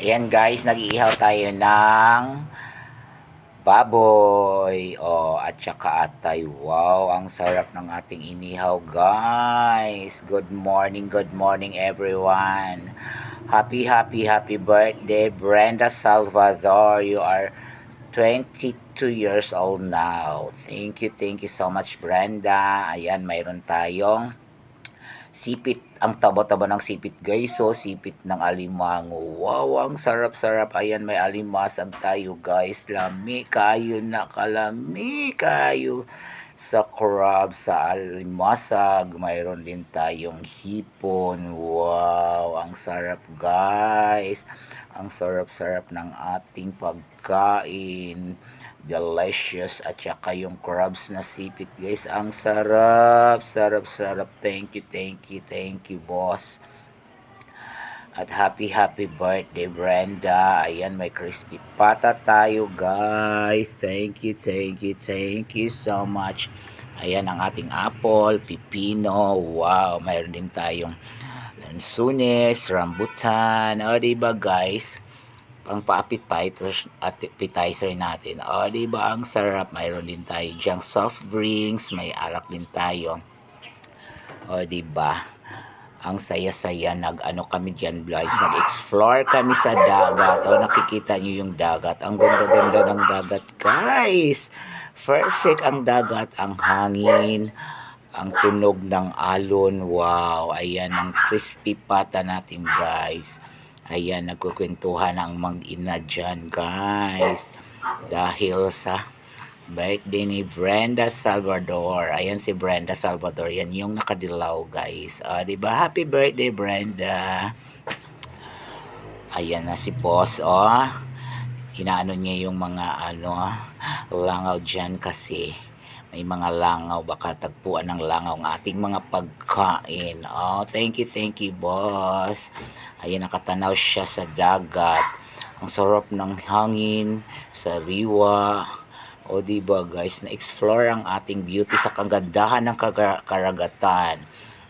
Ayan guys, nag-iihaw tayo ng baboy. At saka atay. Wow, ang sarap ng ating inihaw guys. Good morning everyone. Happy birthday Brenda Salvador. You are 22 years old now. Thank you so much Brenda. Ayan, mayroon tayong sipit, ang taba-taba ng sipit guys. So, sipit ng alimango. Wow, ang sarap-sarap. Ayan, may alimasag tayo guys. Lami kayo na, kalami kayo sa crab, sa alimasag. Mayroon din tayong hipon. Wow, ang sarap guys. Ang sarap-sarap ng ating pagkain. Delicious. At saka yung crabs na sipit guys, ang sarap. Thank you boss. At happy birthday Brenda. Ayan, may crispy pata tayo guys. Thank you so much. Ayan ang ating apple, pipino. Wow, mayroon din tayong lansunes, rambutan. O diba guys, pang appetizer natin. O, diba ang sarap? Mayroon din tayo diyang soft drinks, may alak din tayo. O, diba? Ang saya-saya, nag-ano kami dyan, guys. Nag-explore kami sa dagat. O, nakikita nyo yung dagat. Ang ganda-ganda ng dagat, guys. Perfect ang dagat, ang hangin, ang tunog ng alon. Wow, ayan ang crispy pata natin, guys. Ayan, nagkukwentuhan ang mag-ina dyan, guys. Dahil sa birthday ni Brenda Salvador. Ayan si Brenda Salvador. Yan yung nakadilaw, guys. Diba? Happy birthday, Brenda. Ayan na si boss, Inaano niya yung mga, langaw dyan kasi may mga langaw, baka tagpuan ng langaw ang ating mga pagkain. Thank you boss. Ayan, nakatanaw siya sa dagat. Ang sarap ng hangin, sariwa. Diba guys, na-explore ang ating beauty sa kagandahan ng karagatan.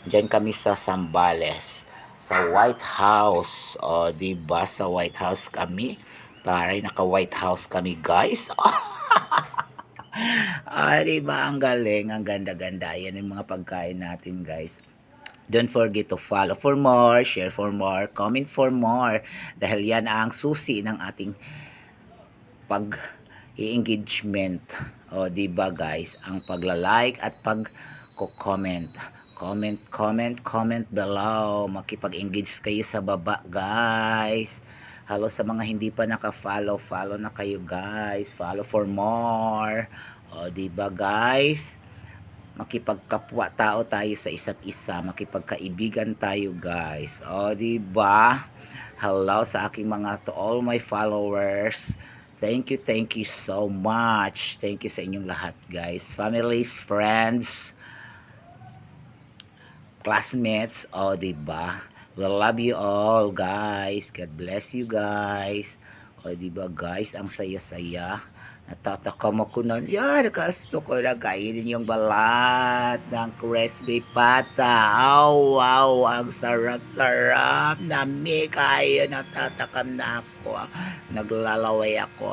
Diyan kami sa Zambales, sa White House. Diba, sa White House kami. Taray, naka-White House kami guys. Diba? Ang galing, ang ganda-ganda. Yan yung mga pagkain natin, guys. Don't forget to follow for more, share for more, comment for more. Dahil yan ang susi ng ating pag-engagement. Diba, guys? Ang pagla-like at pag-comment. Comment below. Makipag-engage kayo sa baba, guys. Hello sa mga hindi pa naka-follow, follow na kayo guys. Follow for more. Diba guys? Makipagkapwa tao tayo sa isa't isa, makipagkaibigan tayo guys. Diba? Hello sa aking to all my followers. Thank you so much. Thank you sa inyong lahat guys. Families, friends, classmates, diba? We love you all, guys. God bless you, guys. Diba, guys? Ang saya-saya. Natatakam ako na, nakasto ko na kainin yung balat ng crispy pata. Wow, ang sarap-sarap. Nami kayo, natatakam na ako. Naglalaway ako.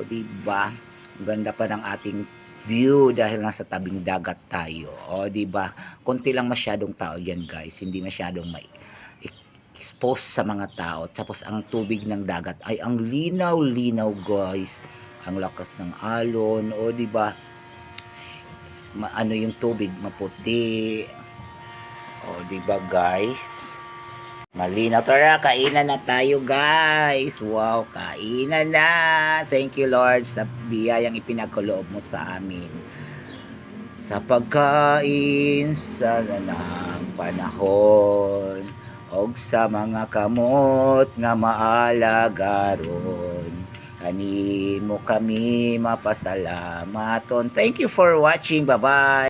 Diba? Ang ganda pa ng ating view dahil nasa tabing dagat tayo. Diba? Konti lang masyadong tao diyan, guys. Hindi masyadong expose sa mga tao. Tapos ang tubig ng dagat ay ang linaw-linaw, guys. Ang lakas ng alon. Diba? Ano yung tubig? Maputi. Diba, guys? Malinaw. Tara, kainan na tayo guys. Wow, kainan na. Thank you Lord sa biyayang ipinagkaloob mo sa amin. Sa pagkain sa lanang panahon, og sa mga kamot nga maalagaron. Kanimo kami mapasalamaton. Thank you for watching. Bye-bye.